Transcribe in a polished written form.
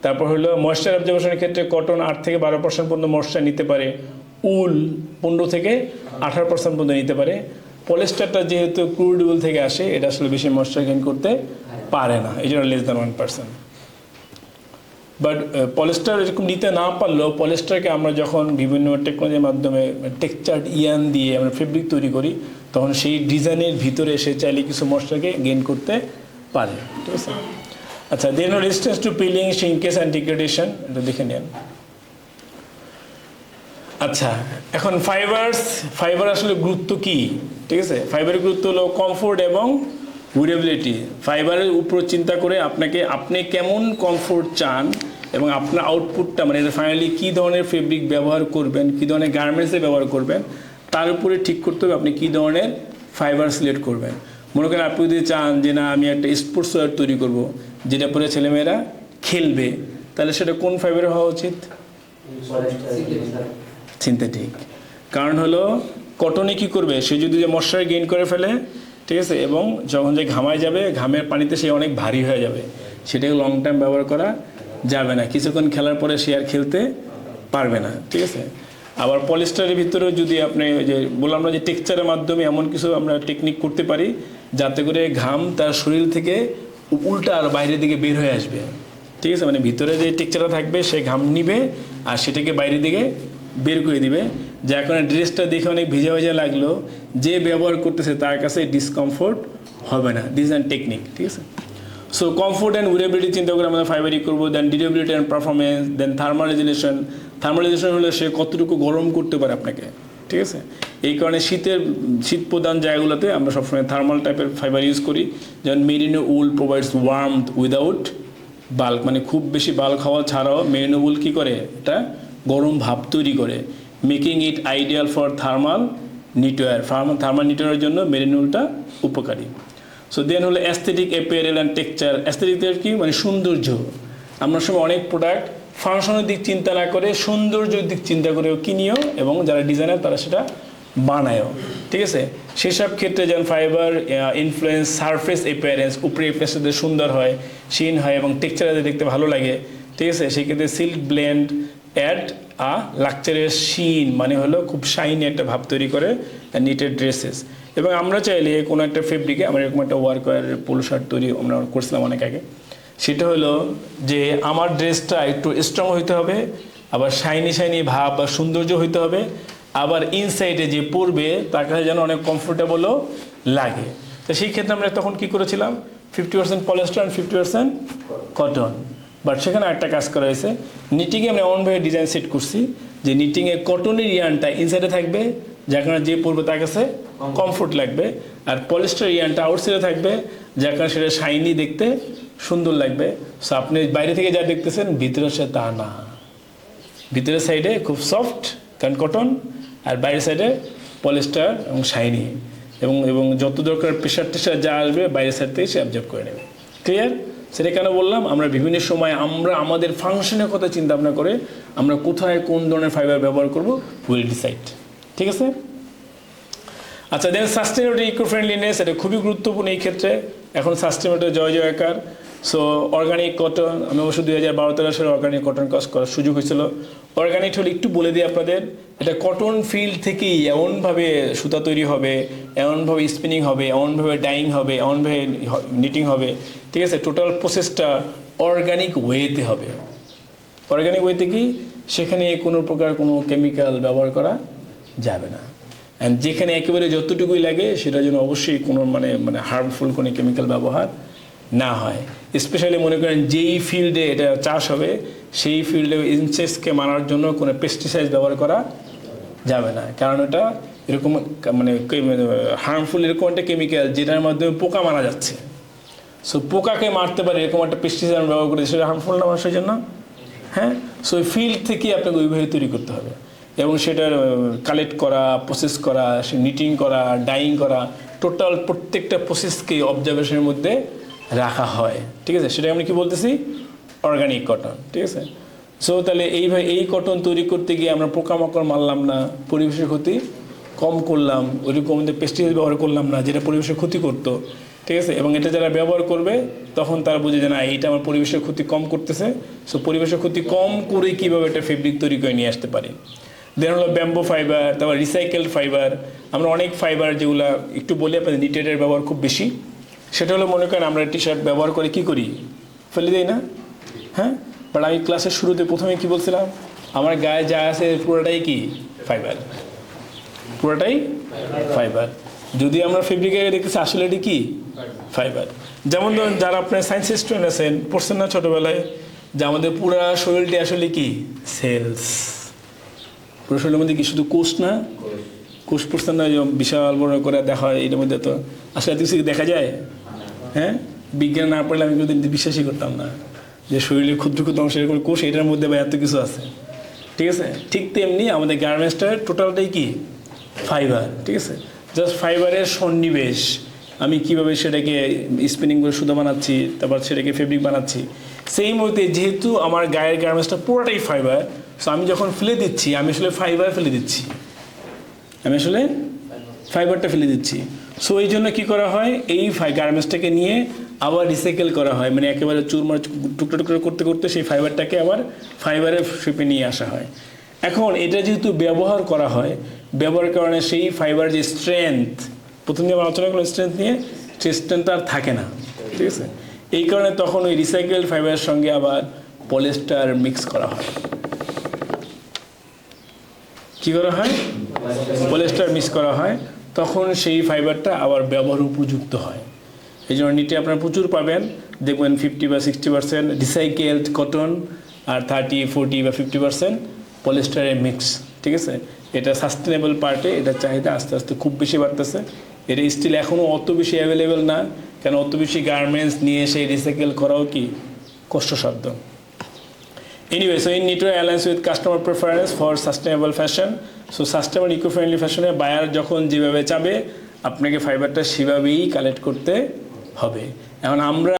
তারপর হলো ময়েশ্চার অবজারভেশনের ক্ষেত্রে কটন 8 থেকে 12% পর্যন্ত ময়েশ্চার নিতে পারে, উল 15 থেকে 18% পর্যন্ত নিতে পারে। পলিস্টারটা যেহেতু ক্রুড উল থেকে আসে, এটা আসলে বেশি ময়েশ্চার গেইন করতে পারে না, এই জন্য লেস দ্যান 1%। বাট পলিস্টার এরকম নিতে না পারলেও পলিস্টারকে আমরা যখন বিভিন্ন টেকনোলজির মাধ্যমে টেক্সচার্ড ইয়ান দিয়ে আমরা ফেব্রিক তৈরি করি, তখন সেই ডিজাইনের ভিতরে সে চাইলে কিছু ময়েশ্চারকে গেইন করতে পারে, ঠিক আছে। আচ্ছা, then resistance to pilling, shrinkage and degradation, এটা দেখে নেন। আচ্ছা, এখন ফাইবার আসলে গুরুত্ব কি, ঠিক আছে। ফাইবারের গুরুত্ব হলো কমফোর্ট এবং উইরেবিলিটি। ফাইবারের উপর চিন্তা করে আপনি কেমন কমফোর্ট চান এবং আপনার আউটপুটটা মানে ফাইনালি কী ধরনের ফেব্রিক ব্যবহার করবেন, কী ধরনের গার্মেন্টসে ব্যবহার করবেন, তার উপরে ঠিক করতে হবে আপনি কী ধরনের ফাইবার সিলেক্ট করবেন। মনে করেন আপনি যদি চান যে না আমি একটা স্পোর্টস ওয়্যার তৈরি করব যেটা পরে ছেলেমেয়েরা খেলবে, তাহলে সেটা কোন ফাইবারে হওয়া উচিত? সিনথেটিক। কারণ হলো কটনে কি করবে, সে যদি যে ময়েশ্চার গেইন করে ফেলে, ঠিক আছে, এবং যখন যে ঘামায় যাবে, ঘামের পানিতে সে অনেক ভারী হয়ে যাবে, সেটাকে লং টাইম ব্যবহার করা যাবে না, কিছুক্ষণ খেলার পরে সে আর খেলতে পারবে না, ঠিক আছে। আবার পলিস্টারের ভিতরেও যদি আপনি যে বললাম না যে টেক্সচারের মাধ্যমে এমন কিছু আমরা টেকনিক করতে পারি যাতে করে ঘাম তার শরীর থেকে উল্টা আর বাইরের দিকে বের হয়ে আসবে, ঠিক আছে। মানে ভিতরে যে টেক্সচারটা থাকবে সে ঘাম নিবে আর সেটাকে বাইরের দিকে বের করে দিবে, যার কারণে ড্রেসটা দেখে অনেক ভিজা ভিজা লাগলো, যে ব্যবহার করতেছে তার কাছে ডিসকমফোর্ট হবে না। দিস অ্যান্ড টেকনিক, ঠিক আছে। সো কমফোর্ট অ্যান্ড উইরেবিলিটি চিন্তা করে আমাদের ফাইবারিক করবো, দেন ডিউরেবিলিটি অ্যান্ড পারফরমেন্স, দেন থার্মালাইজেশন। থার্মালাইজেশন হলে সে কতটুকু গরম করতে পারে আপনাকে, ঠিক আছে। এই কারণে শীত প্রধান জায়গাগুলোতে আমরা সবসময় থার্মাল টাইপের ফাইবার ইউজ করি, যেমন মেরিনো উল প্রোভাইডস ওয়ার্মথ উইদাউট বাল্ক, মানে খুব বেশি বাল্ক হওয়া ছাড়াও মেরিনো উল কী করে, এটা গরম ভাব তৈরি করে, making it ideal for thermal knitwear. Thermal নিটওয়্যারের জন্য মেরিনো উলটা উপকারী। সো দেন হলো অ্যাস্থেটিক অ্যাপিয়ারেল অ্যান্ড টেক্সচার। অ্যাস্থেটিকের কি মানে সৌন্দর্য। আমরা সময় অনেক প্রোডাক্ট ফাংশনের দিক চিন্তা না করে সৌন্দর্যের দিক চিন্তা করেও কিনিও, এবং যারা ডিজাইনার তারা সেটা বানায়ও, ঠিক আছে। সেসব ক্ষেত্রে যেমন ফাইবার ইনফ্লুয়েন্স সারফেস অ্যাপিয়ারেন্স, উপরে অ্যাপিয়ারেন্স সুন্দর হয়, শিন হয় এবং টেক্সচারে দেখতে ভালো লাগে, ঠিক আছে। সেই ক্ষেত্রে সিল্ক ব্লেন্ড অ্যাড লাক্সারিয়াস শিন, মানে হলো খুব শাইনি একটা ভাব তৈরি করে নিটেড ড্রেসেস। এবং আমরা চাইলে কোনো একটা ফেব্রিকে, আমরা এরকম একটা ওয়ার্কওয়্যারের পোলো শার্ট তৈরি আমরা করছিলাম অনেক আগে, সেটা হলো যে আমার ড্রেসটা একটু স্ট্রং হইতে হবে, আবার শাইনি ভাব বা সৌন্দর্য হইতে হবে, আবার ইনসাইডে যে পরবে তার কাছে যেন অনেক কমফোর্টেবলও লাগে। তো সেই ক্ষেত্রে আমরা তখন কী করেছিলাম, 50% পলিস্টার অ্যান্ড 50% কটন। বাট সেখানে একটা কাজ করা হয়েছে, নিটিংয়ে আমরা এমনভাবে ডিজাইন সেট করছি যে নিটিংয়ে কটনের ইয়ানটা ইনসাইডে থাকবে, যার কারণে যে পরবে তার কাছে কমফোর্ট লাগবে, আর পলিস্টার ইয়ানটা আউটসাইডে থাকবে, যার কারণে সেটা শাইনি দেখতে সুন্দর লাগবে। সো আপনি বাইরে থেকে যা দেখতেছেন ভিতরে সে তা না, ভিতরের সাইডে খুব সফট কারণ কটন, আর বাইরের সাইডে পলিস্টার এবং শাইনি, এবং যত দরকার প্রেশার টেশার যা আসবে বাইরের সাইড থেকে সে অ্যাবজর্ব করে নেবে। ক্লিয়ার? সেটা কেন বললাম, আমরা বিভিন্ন সময় আমরা আমাদের ফাংশনের কথা চিন্তা ভাবনা করে আমরা কোথায় কোন ধরনের ফাইবার ব্যবহার করব উইল ডিসাইড, ঠিক আছে। আচ্ছা, দেন সাস্টেনেবিলিটি, ইকো ফ্রেন্ডলিনেস, এটা খুবই গুরুত্বপূর্ণ এই ক্ষেত্রে। এখন সাস্টেনেবিলিটি জয়কার। সো অর্গানিক কটন, আমি অবশ্য 2012-13 সালে অর্গানিক কটন কাজ করার সুযোগ হয়েছিল। অর্গানিক হলে একটু বলে দিই আপনাদের, এটা কটন ফিল্ড থেকেই এমনভাবে সুতা তৈরি হবে, এমনভাবে স্পিনিং হবে, এমনভাবে ডাইং হবে, এমনভাবে নিটিং হবে, ঠিক আছে। টোটাল প্রসেসটা অর্গানিক ওয়েতে হবে। অর্গানিক ওয়েতে কি, সেখানে কোনো প্রকার কোনো কেমিক্যাল ব্যবহার করা যাবে না, অ্যান্ড যেখানে একেবারে যতটুকুই লাগে সেটা যেন অবশ্যই কোনো মানে হার্মফুল কোনো কেমিক্যাল ব্যবহার না হয়। স্পেশালি মনে করেন যেই ফিল্ডে এটা চাষ হবে সেই ফিল্ডে ইনসেক্টসকে মারার জন্য কোনো পেস্টিসাইড ব্যবহার করা যাবে না, কারণ এটা এরকম মানে হার্মফুল এরকম একটা কেমিক্যাল যেটার মাধ্যমে পোকা মারা যাচ্ছে। সো পোকাকে মারতে পারে এরকম একটা পেস্টিসাইড ব্যবহার করে, সেটা হার্মফুল না মানুষের জন্য। হ্যাঁ, সো ফিল্ড থেকেই আপনাকে ওইভাবে তৈরি করতে হবে, এবং সেটার কালেক্ট করা, প্রসেস করা, সে নিটিং করা, ডাইং করা, টোটাল প্রত্যেকটা প্রসেসকে অবজারভেশনের মধ্যে রাখা হয়, ঠিক আছে। সেটা আমি কি বলতেছি, অর্গানিক কটন, ঠিক আছে। সো তাহলে এইভাবে এই কটন তৈরি করতে গিয়ে আমরা পোকামাকড় মারলাম না, পরিবেশের ক্ষতি কম করলাম, ওইরকম পেস্টিসাইড ব্যবহার করলাম না যেটা পরিবেশের ক্ষতি করতো, ঠিক আছে, এবং এটা যারা ব্যবহার করবে তখন তারা বুঝে যে না এইটা আমার পরিবেশের ক্ষতি কম করতেছে। সো পরিবেশের ক্ষতি কম করে কীভাবে একটা ফেব্রিক তৈরি করে নিয়ে আসতে পারি। দেন হলো ব্যাম্বো ফাইবার, তারপর রিসাইকেলড ফাইবার। আমরা অনেক ফাইবার যেগুলো একটু বলি আপনাদের নিটেডের ব্যবহার খুব বেশি, সেটা হলো মনে করেন আমরা টি শার্ট ব্যবহার করে কী করি, ফেলে দিই না? হ্যাঁ, বাট আমি ক্লাসের শুরুতে প্রথমে কী বলছিলাম, আমার গায়ে যা আছে পুরোটাই কি ফাইবার, পুরোটাই ফাইবার। যদি আমরা ফেব্রিকে দেখতেছি আসলে এটি কি ফাইবার। যেমন ধরুন যারা আপনার সায়েন্স স্টুডেন্ট আছেন, পড়ছেন না ছোটোবেলায় যে আমাদের পুরো শরীরটি আসলে কি সেলস, পুরো শরীরের মধ্যে কি শুধু কোষ না, কোষ পড়ছেন না, বিশাল বড় করে দেখা হয়, এটার মধ্যে তো আসলে এত কিছু দেখা যায়। হ্যাঁ, বিজ্ঞান না পড়লে আমি কোনোদিন বিশ্বাসই করতাম না যে শরীরের ক্ষুদ্র ক্ষুদ্র অংশ এরকম কোষ, এটার মধ্যে বা এত কিছু আছে। ঠিক আছে, ঠিক তেমনি আমাদের গার্মেন্টসটার টোটালটাই কি ফাইবার। ঠিক আছে, জাস্ট ফাইবারের সন্নিবেশ, আমি কিভাবে সেটাকে স্পিনিং করে সুতা বানাচ্ছি, তারপর সেটাকে ফেব্রিক বানাচ্ছি। সেই মুহূর্তে যেহেতু আমার গায়ের গার্মেন্টসটা পুরোটাই ফাইবার, সো আমি যখন ফেলে দিচ্ছি আমি আসলে ফাইবার ফেলে দিচ্ছি, আমি আসলে ফাইবারটা ফেলে দিচ্ছি। সো এই জন্য কী করা হয়, এই গার্মেন্টসটাকে নিয়ে আবার রিসাইকেল করা হয়, মানে একেবারে চুরমার টুকরো টুকরো করতে করতে সেই ফাইবারটাকে আবার ফাইবারের শেপে নিয়ে আসা হয়। এখন এটা যেহেতু ব্যবহার করা হয়, ব্যবহারের কারণে সেই ফাইবার যে স্ট্রেংথ, প্রথম দিন আলোচনা করলাম স্ট্রেংথ নিয়ে, সেই স্ট্রেংথটা আর থাকে না। ঠিক আছে, এই কারণে তখন ওই রিসাইকেল ফাইবারের সঙ্গে আবার পলিস্টার মিক্স করা হয়। কী করা হয়, পলিস্টার মিক্স করা হয়, তখন সেই ফাইবারটা আবার ব্যবহার উপযুক্ত হয়। এই জন্য নিটে আপনারা প্রচুর পাবেন, দেখবেন 50 বা 60% রিসাইকেলড কটন আর 30, 40 বা 50% পলিস্টারের মিক্স। ঠিক আছে, এটা সাস্টেনেবল পার্টে এটা চাহিদা আস্তে আস্তে খুব বেশি বাড়তেছে। এটা স্টিল এখনও অত বেশি অ্যাভেলেবেল না, কেন অত বেশি গার্মেন্টস নিয়ে সেই রিসাইকেল করাও কি কষ্টসাধ্য। Anyway, so in Nitro aligns with customer preference for sustainable fashion. So sustainable eco-friendly fashion এ বায়ার যখন যেভাবে চাবে আপনাকে ফাইবারটা সেভাবেই কালেক্ট করতে হবে। এখন আমরা